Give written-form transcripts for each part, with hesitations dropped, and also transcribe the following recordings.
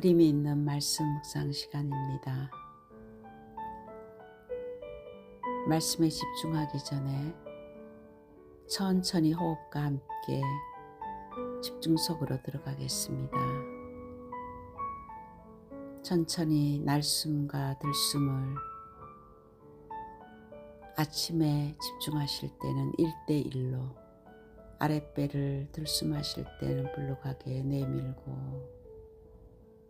그림이 있는 말씀 묵상 시간입니다. 말씀에 집중하기 전에 천천히 호흡과 함께 집중 속으로 들어가겠습니다. 천천히 날숨과 들숨을 아침에 집중하실 때는 1대1로 아랫배를 들숨하실 때는 불룩하게 내밀고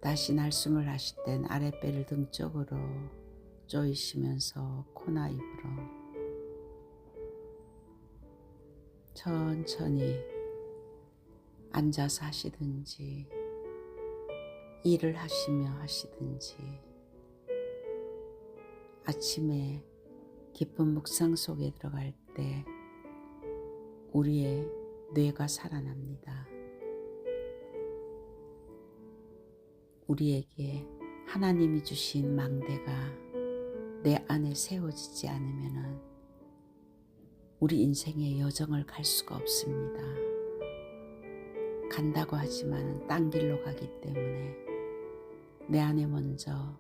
다시 날숨을 하실 땐 아랫배를 등 쪽으로 조이시면서 코나 입으로 천천히 앉아서 하시든지 일을 하시며 하시든지 아침에 깊은 묵상 속에 들어갈 때 우리의 뇌가 살아납니다. 우리에게 하나님이 주신 망대가 내 안에 세워지지 않으면 우리 인생의 여정을 갈 수가 없습니다. 간다고 하지만 딴 길로 가기 때문에 내 안에 먼저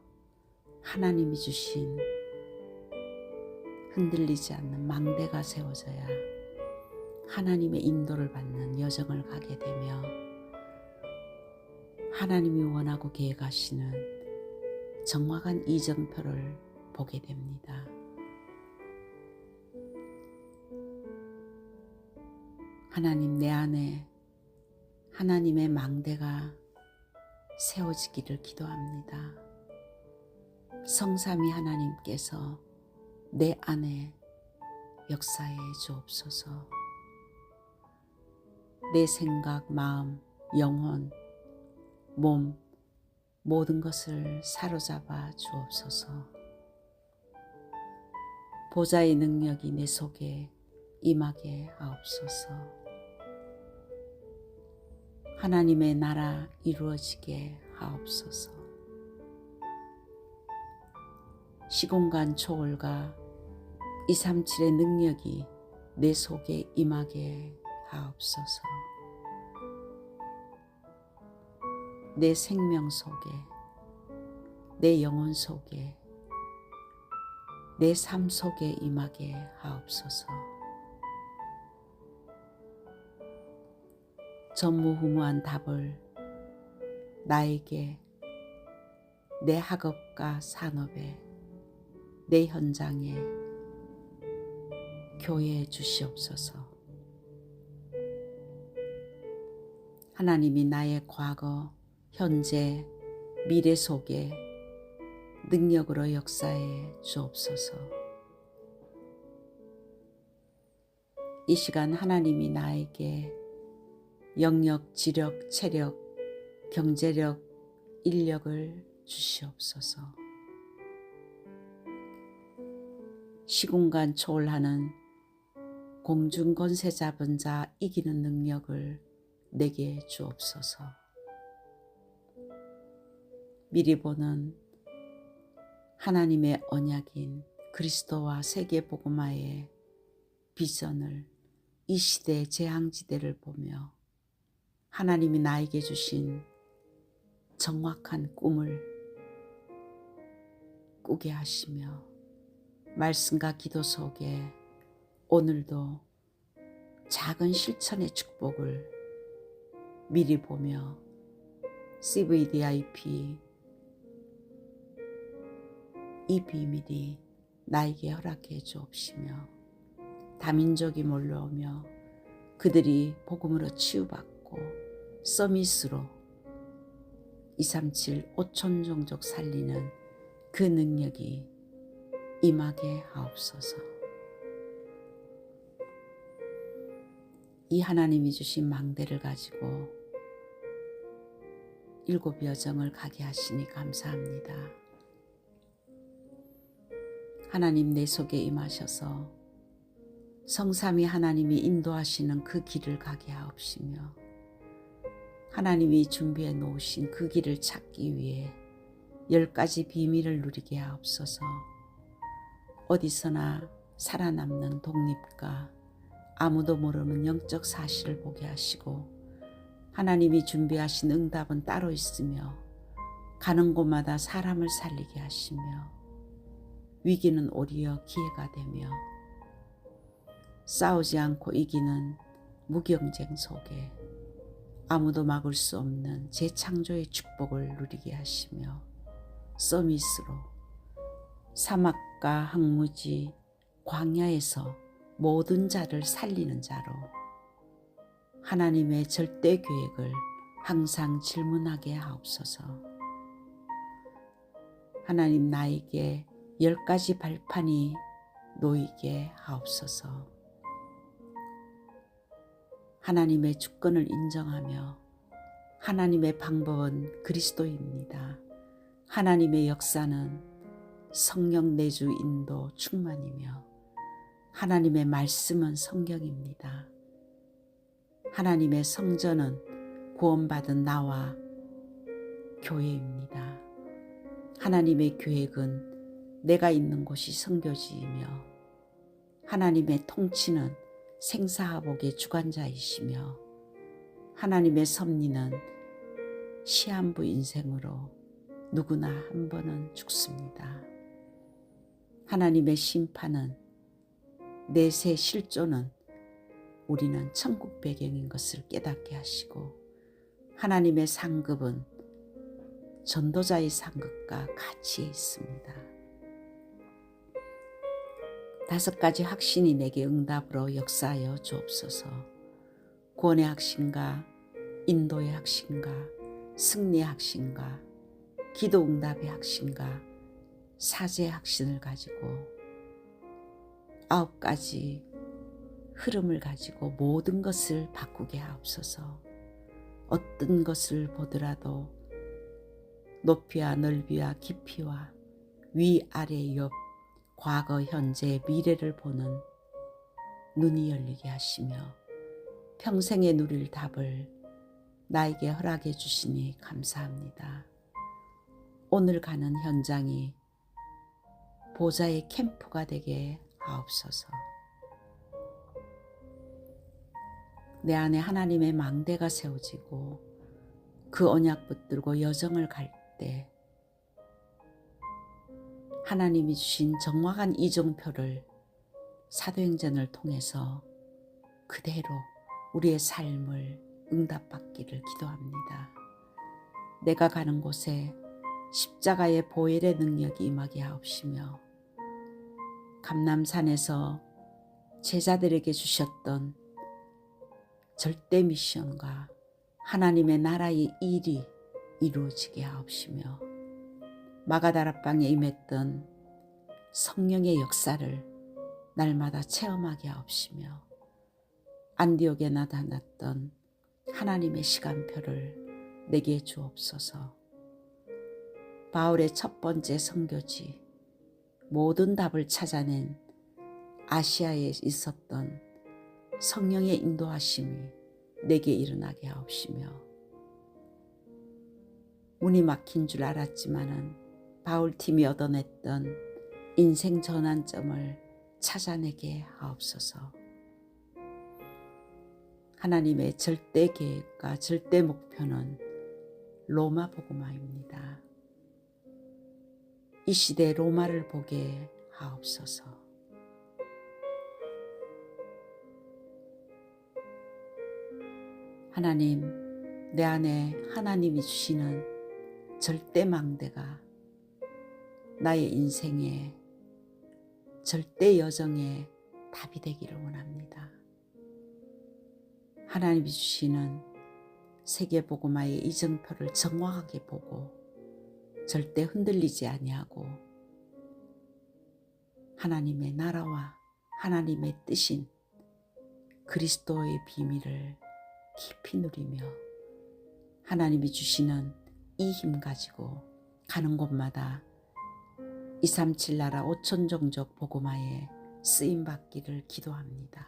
하나님이 주신 흔들리지 않는 망대가 세워져야 하나님의 인도를 받는 여정을 가게 되며 하나님이 원하고 계획하시는 정확한 이정표를 보게 됩니다. 하나님, 내 안에 하나님의 망대가 세워지기를 기도합니다. 성삼위 하나님께서 내 안에 역사해 주옵소서. 내 생각, 마음, 영혼, 몸 모든 것을 사로잡아 주옵소서. 보좌의 능력이 내 속에 임하게 하옵소서. 하나님의 나라 이루어지게 하옵소서. 시공간 초월과 237의 능력이 내 속에 임하게 하옵소서. 내 생명 속에, 내 영혼 속에, 내 삶 속에 임하게 하옵소서. 전무후무한 답을 나에게 내 학업과 산업에, 내 현장에 교회해 주시옵소서. 하나님이 나의 과거, 현재, 미래 속에 능력으로 역사해 주옵소서. 이 시간 하나님이 나에게 영역, 지력, 체력, 경제력, 인력을 주시옵소서. 시공간 초월하는 공중 권세 잡은 자 이기는 능력을 내게 주옵소서. 미리 보는 하나님의 언약인 그리스도와 세계 복음화의 비전을 이 시대의 재앙지대를 보며 하나님이 나에게 주신 정확한 꿈을 꾸게 하시며 말씀과 기도 속에 오늘도 작은 실천의 축복을 미리 보며 CVDIP 이 비밀이 나에게 허락해 주옵시며 다민족이 몰려오며 그들이 복음으로 치유받고 서밋으로 237 5천 종족 살리는 그 능력이 임하게 하옵소서. 이 하나님이 주신 망대를 가지고 7 여정을 가게 하시니 감사합니다. 하나님 내 속에 임하셔서 성삼위 하나님이 인도하시는 그 길을 가게 하옵시며 하나님이 준비해 놓으신 그 길을 찾기 위해 10가지 비밀을 누리게 하옵소서. 어디서나 살아남는 독립과 아무도 모르는 영적 사실을 보게 하시고 하나님이 준비하신 응답은 따로 있으며 가는 곳마다 사람을 살리게 하시며 위기는 오히려 기회가 되며 싸우지 않고 이기는 무경쟁 속에 아무도 막을 수 없는 재창조의 축복을 누리게 하시며 서밋으로 사막과 항무지 광야에서 모든 자를 살리는 자로 하나님의 절대 계획을 항상 질문하게 하옵소서. 하나님, 나에게 10가지 발판이 놓이게 하옵소서. 하나님의 주권을 인정하며 하나님의 방법은 그리스도입니다. 하나님의 역사는 성령 내주 인도 충만이며 하나님의 말씀은 성경입니다. 하나님의 성전은 구원받은 나와 교회입니다. 하나님의 계획은 내가 있는 곳이 선교지이며 하나님의 통치는 생사화복의 주관자이시며 하나님의 섭리는 시한부 인생으로 누구나 한 번은 죽습니다. 하나님의 심판은 내세 실존은 우리는 천국 배경인 것을 깨닫게 하시고 하나님의 상급은 전도자의 상급과 같이 있습니다. 5가지 확신이 내게 응답으로 역사하여 주옵소서. 구원의 확신과 인도의 확신과 승리의 확신과 기도 응답의 확신과 사제의 확신을 가지고 9가지 흐름을 가지고 모든 것을 바꾸게 하옵소서. 어떤 것을 보더라도 높이와 넓이와 깊이와 위아래 옆 과거 현재 미래를 보는 눈이 열리게 하시며 평생에 누릴 답을 나에게 허락해 주시니 감사합니다. 오늘 가는 현장이 보좌의 캠프가 되게 하옵소서. 내 안에 하나님의 망대가 세워지고 그 언약 붙들고 여정을 갈 때 하나님이 주신 정확한 이정표를 사도행전을 통해서 그대로 우리의 삶을 응답받기를 기도합니다. 내가 가는 곳에 십자가의 보혈의 능력이 임하게 하옵시며 감람산에서 제자들에게 주셨던 절대 미션과 하나님의 나라의 일이 이루어지게 하옵시며 마가다락방에 임했던 성령의 역사를 날마다 체험하게 하옵시며 안디옥에 나타났던 하나님의 시간표를 내게 주옵소서. 바울의 첫 번째 선교지 모든 답을 찾아낸 아시아에 있었던 성령의 인도하심이 내게 일어나게 하옵시며 문이 막힌 줄 알았지만은 바울팀이 얻어냈던 인생 전환점을 찾아내게 하옵소서. 하나님의 절대 계획과 절대 목표는 로마 복음화입니다. 이 시대 로마를 보게 하옵소서. 하나님, 내 안에 하나님이 주시는 절대 망대가 나의 인생의 절대 여정의 답이 되기를 원합니다. 하나님이 주시는 세계복음화의 이정표를 정확하게 보고 절대 흔들리지 아니하고 하나님의 나라와 하나님의 뜻인 그리스도의 비밀을 깊이 누리며 하나님이 주시는 이 힘 가지고 가는 곳마다 237 나라 5천 종족 복음화에 쓰임받기를 기도합니다.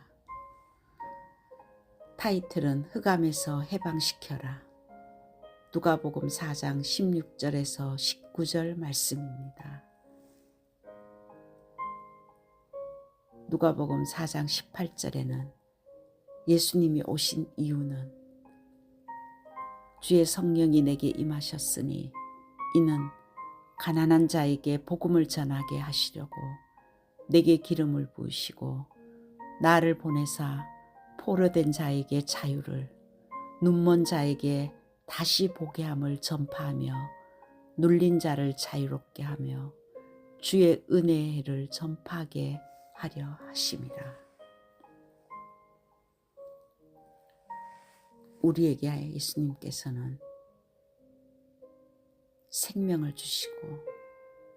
타이틀은 흑암에서 해방시켜라. 누가복음 4장 16절에서 19절 말씀입니다. 누가복음 4장 18절에는 예수님이 오신 이유는 주의 성령이 내게 임하셨으니 이는 가난한 자에게 복음을 전하게 하시려고 내게 기름을 부으시고 나를 보내사 포로된 자에게 자유를, 눈먼 자에게 다시 보게 함을 전파하며 눌린 자를 자유롭게 하며 주의 은혜의 해를 전파하게 하려 하심이라. 우리에게 예수님께서는 생명을 주시고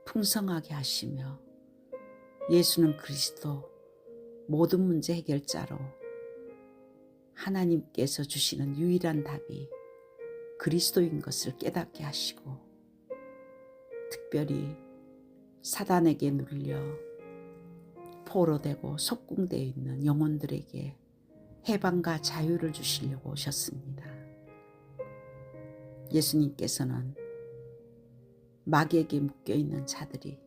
풍성하게 하시며 예수는 그리스도 모든 문제 해결자로 하나님께서 주시는 유일한 답이 그리스도인 것을 깨닫게 하시고 특별히 사단에게 눌려 포로되고 속궁되어 있는 영혼들에게 해방과 자유를 주시려고 오셨습니다. 예수님께서는 마귀에게 묶여있는 자들이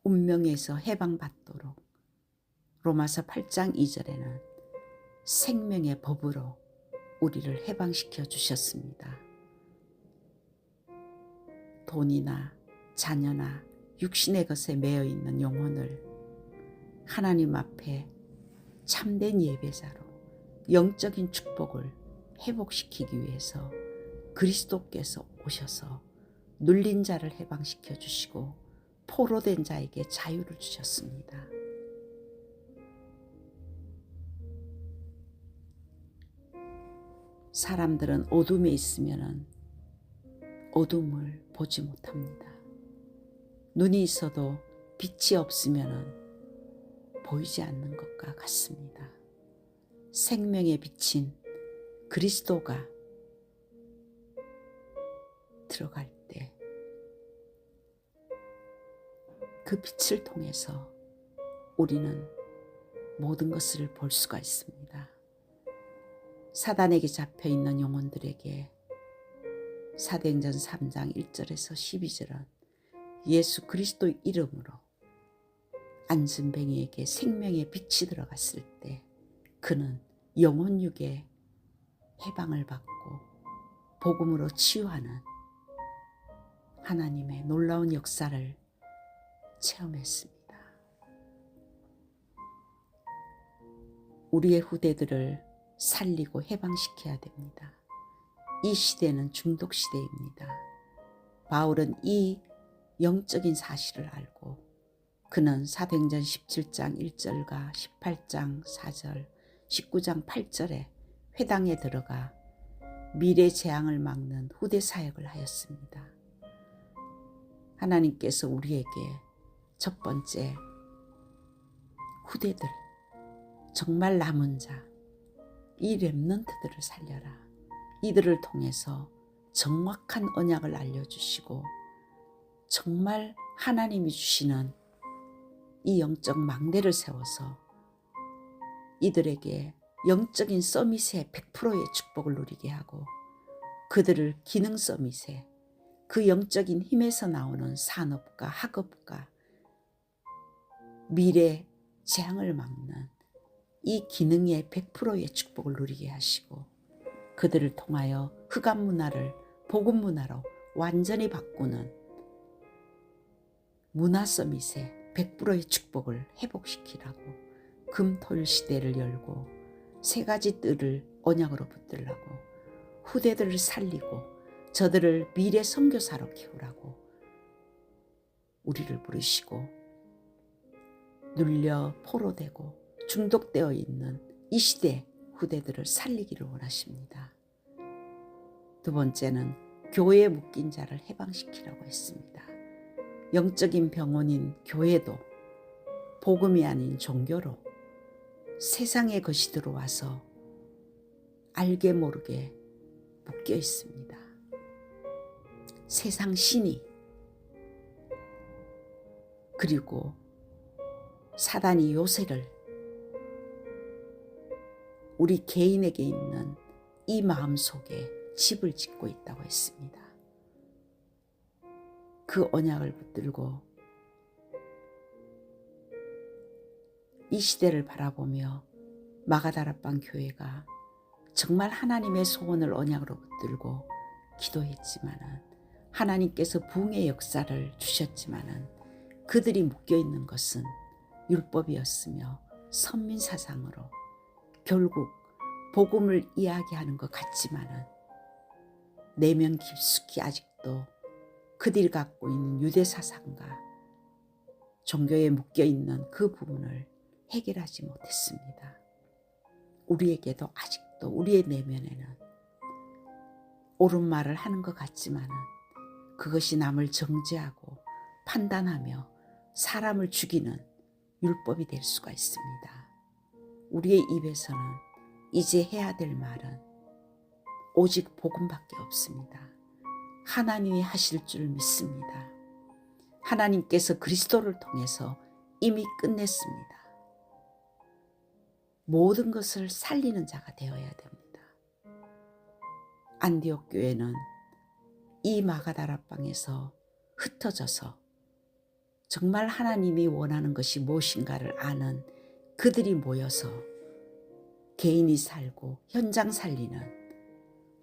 운명에서 해방받도록 로마서 8장 2절에는 생명의 법으로 우리를 해방시켜 주셨습니다. 돈이나 자녀나 육신의 것에 매여 있는 영혼을 하나님 앞에 참된 예배자로 영적인 축복을 회복시키기 위해서 그리스도께서 오셔서 눌린 자를 해방시켜 주시고 포로된 자에게 자유를 주셨습니다. 사람들은 어둠에 있으면 어둠을 보지 못합니다. 눈이 있어도 빛이 없으면 보이지 않는 것과 같습니다. 생명의 빛인 그리스도가 들어갈 때 그 빛을 통해서 우리는 모든 것을 볼 수가 있습니다. 사단에게 잡혀있는 영혼들에게 사도행전 3장 1절에서 12절은 예수 그리스도의 이름으로 안진뱅이에게 생명의 빛이 들어갔을 때 그는 영혼육의 해방을 받고 복음으로 치유하는 하나님의 놀라운 역사를 체험했습니다. 우리의 후대들을 살리고 해방시켜야 됩니다. 이 시대는 중독 시대입니다. 바울은 이 영적인 사실을 알고 그는 사도행전 17장 1절과 18장 4절, 19장 8절에 회당에 들어가 미래 재앙을 막는 후대 사역을 하였습니다. 하나님께서 우리에게 첫 번째 후대들, 정말 남은 자, 이 렘넌트들을 살려라. 이들을 통해서 정확한 언약을 알려주시고 정말 하나님이 주시는 이 영적 망대를 세워서 이들에게 영적인 서밋의 100%의 축복을 누리게 하고 그들을 기능 서밋에 그 영적인 힘에서 나오는 산업과 학업과 미래 재앙을 막는 이 기능의 100%의 축복을 누리게 하시고 그들을 통하여 흑암 문화를 복음 문화로 완전히 바꾸는 문화 서밋의 100%의 축복을 회복시키라고 금토일 시대를 열고 세 가지 뜰을 언약으로 붙들라고 후대들을 살리고 저들을 미래 선교사로 키우라고 우리를 부르시고 눌려 포로되고 중독되어 있는 이 시대 후대들을 살리기를 원하십니다. 두 번째는 교회에 묶인 자를 해방시키라고 했습니다. 영적인 병원인 교회도 복음이 아닌 종교로 세상의 것이 들어와서 알게 모르게 묶여 있습니다. 세상 신이 그리고 사단이 요새를 우리 개인에게 있는 이 마음속에 집을 짓고 있다고 했습니다. 그 언약을 붙들고 이 시대를 바라보며 마가다락방 교회가 정말 하나님의 소원을 언약으로 붙들고 기도했지만은 하나님께서 부흥의 역사를 주셨지만은 그들이 묶여있는 것은 율법이었으며 선민사상으로 결국 복음을 이야기하는 것 같지만은 내면 깊숙이 아직도 그들이 갖고 있는 유대사상과 종교에 묶여있는 그 부분을 해결하지 못했습니다. 우리에게도 아직도 우리의 내면에는 옳은 말을 하는 것 같지만은 그것이 남을 정죄하고 판단하며 사람을 죽이는 율법이 될 수가 있습니다. 우리의 입에서는 이제 해야 될 말은 오직 복음밖에 없습니다. 하나님이 하실 줄 믿습니다. 하나님께서 그리스도를 통해서 이미 끝냈습니다. 모든 것을 살리는 자가 되어야 됩니다. 안디옥 교회는 이 마가다락방에서 흩어져서 정말 하나님이 원하는 것이 무엇인가를 아는 그들이 모여서 개인이 살고 현장 살리는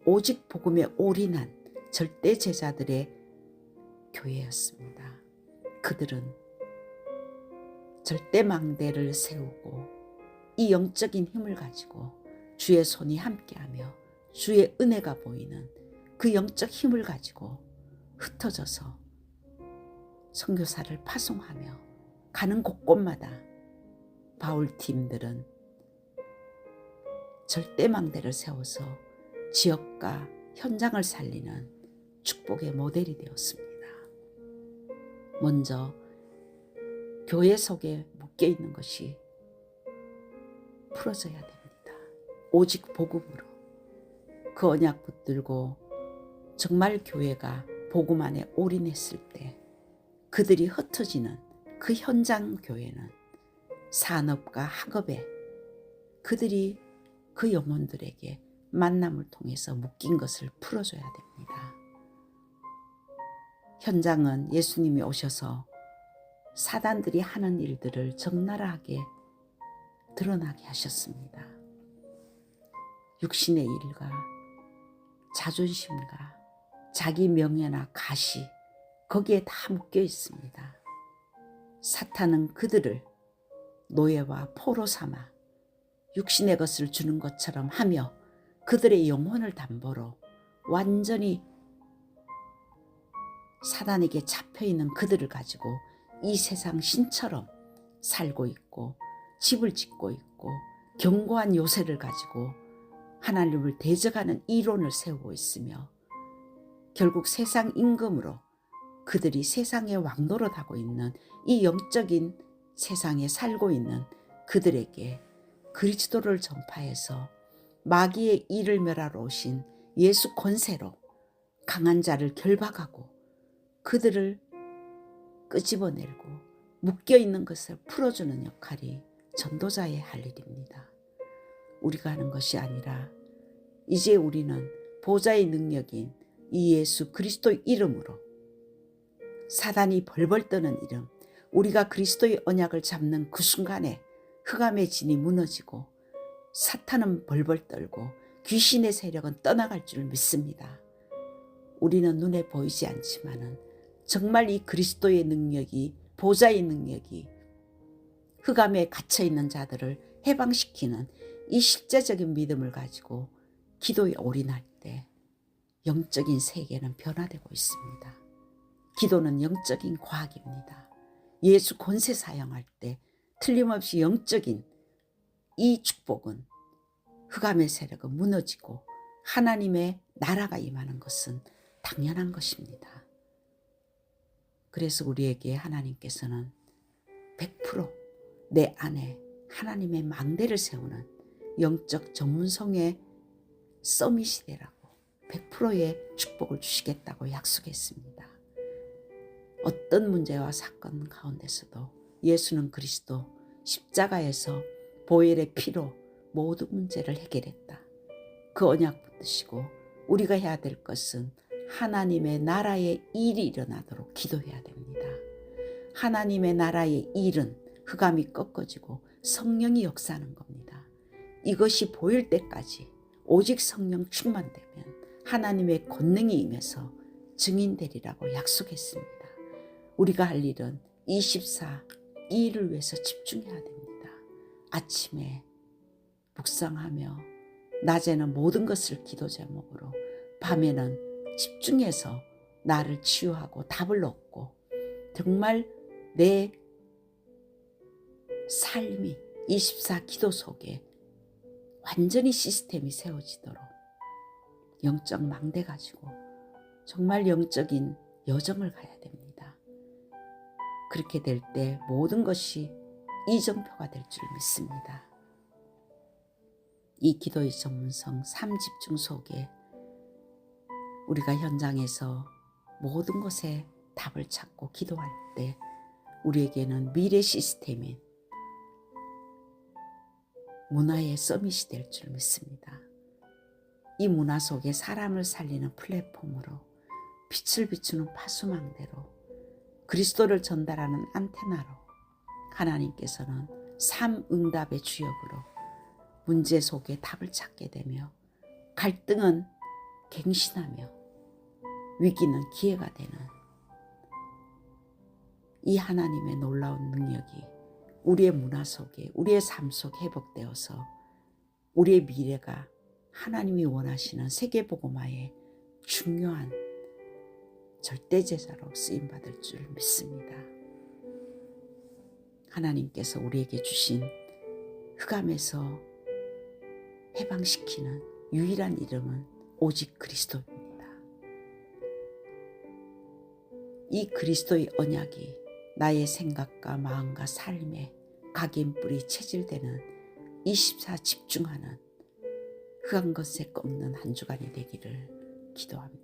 오직 복음에 올인한 절대 제자들의 교회였습니다. 그들은 절대 망대를 세우고 이 영적인 힘을 가지고 주의 손이 함께하며 주의 은혜가 보이는 그 영적 힘을 가지고 흩어져서 선교사를 파송하며 가는 곳곳마다 바울팀들은 절대망대를 세워서 지역과 현장을 살리는 축복의 모델이 되었습니다. 먼저 교회 속에 묶여있는 것이 풀어져야 됩니다. 오직 복음으로 그 언약 붙들고 정말 교회가 복음 안에 올인했을 때 그들이 흩어지는 그 현장 교회는 산업과 학업에 그들이 그 영혼들에게 만남을 통해서 묶인 것을 풀어줘야 됩니다. 현장은 예수님이 오셔서 사단들이 하는 일들을 적나라하게 드러나게 하셨습니다. 육신의 일과 자존심과 자기 명예나 가시 거기에 다 묶여 있습니다. 사탄은 그들을 노예와 포로 삼아 육신의 것을 주는 것처럼 하며 그들의 영혼을 담보로 완전히 사단에게 잡혀있는 그들을 가지고 이 세상 신처럼 살고 있고 집을 짓고 있고 견고한 요새를 가지고 하나님을 대적하는 이론을 세우고 있으며 결국 세상 임금으로 그들이 세상의 왕노릇하고 있는 이 영적인 세상에 살고 있는 그들에게 그리스도를 전파해서 마귀의 일을 멸하러 오신 예수 권세로 강한 자를 결박하고 그들을 끄집어내고 묶여있는 것을 풀어주는 역할이 전도자의 할 일입니다. 우리가 하는 것이 아니라 이제 우리는 보좌의 능력인 이 예수 그리스도 이름으로 사단이 벌벌 떠는 이름, 우리가 그리스도의 언약을 잡는 그 순간에 흑암의 진이 무너지고 사탄은 벌벌 떨고 귀신의 세력은 떠나갈 줄 믿습니다. 우리는 눈에 보이지 않지만은 정말 이 그리스도의 능력이 보좌의 능력이 흑암에 갇혀있는 자들을 해방시키는 이 실제적인 믿음을 가지고 기도에 올인할 때 영적인 세계는 변화되고 있습니다. 기도는 영적인 과학입니다. 예수 권세 사용할 때 틀림없이 영적인 이 축복은 흑암의 세력은 무너지고 하나님의 나라가 임하는 것은 당연한 것입니다. 그래서 우리에게 하나님께서는 100% 내 안에 하나님의 망대를 세우는 영적 전문성의 서밋이 되라고 100%의 축복을 주시겠다고 약속했습니다. 어떤 문제와 사건 가운데서도 예수는 그리스도 십자가에서 보혈의 피로 모든 문제를 해결했다. 그 언약 붙드시고 우리가 해야 될 것은 하나님의 나라의 일이 일어나도록 기도해야 됩니다. 하나님의 나라의 일은 흑암이 꺾어지고 성령이 역사하는 겁니다. 이것이 보일 때까지 오직 성령 충만되면 하나님의 권능이 임해서 증인되리라고 약속했습니다. 우리가 할 일은 24, 이 일을 위해서 집중해야 됩니다. 아침에 묵상하며 낮에는 모든 것을 기도 제목으로, 밤에는 집중해서 나를 치유하고 답을 얻고 정말 내 삶이 24 기도 속에 완전히 시스템이 세워지도록 영적 망대 가지고 정말 영적인 여정을 가야 됩니다. 그렇게 될 때 모든 것이 이정표가 될 줄 믿습니다. 이 기도의 전문성 3집중 속에 우리가 현장에서 모든 것에 답을 찾고 기도할 때 우리에게는 미래 시스템인 문화의 서밋이 될 줄 믿습니다. 이 문화 속에 사람을 살리는 플랫폼으로, 빛을 비추는 파수망대로, 그리스도를 전달하는 안테나로 하나님께서는 삶응답의 주역으로 문제 속에 답을 찾게 되며, 갈등은 갱신하며 위기는 기회가 되는 이 하나님의 놀라운 능력이 우리의 문화 속에, 우리의 삶 속에 회복되어서 우리의 미래가 하나님이 원하시는 세계복음화의 중요한 절대제사로 쓰임받을 줄 믿습니다. 하나님께서 우리에게 주신 흑암에서 해방시키는 유일한 이름은 오직 그리스도입니다. 이 그리스도의 언약이 나의 생각과 마음과 삶에 각인뿌리 체질되는 24 집중하는 흑암 것에 꺾는 한 주간이 되기를 기도합니다.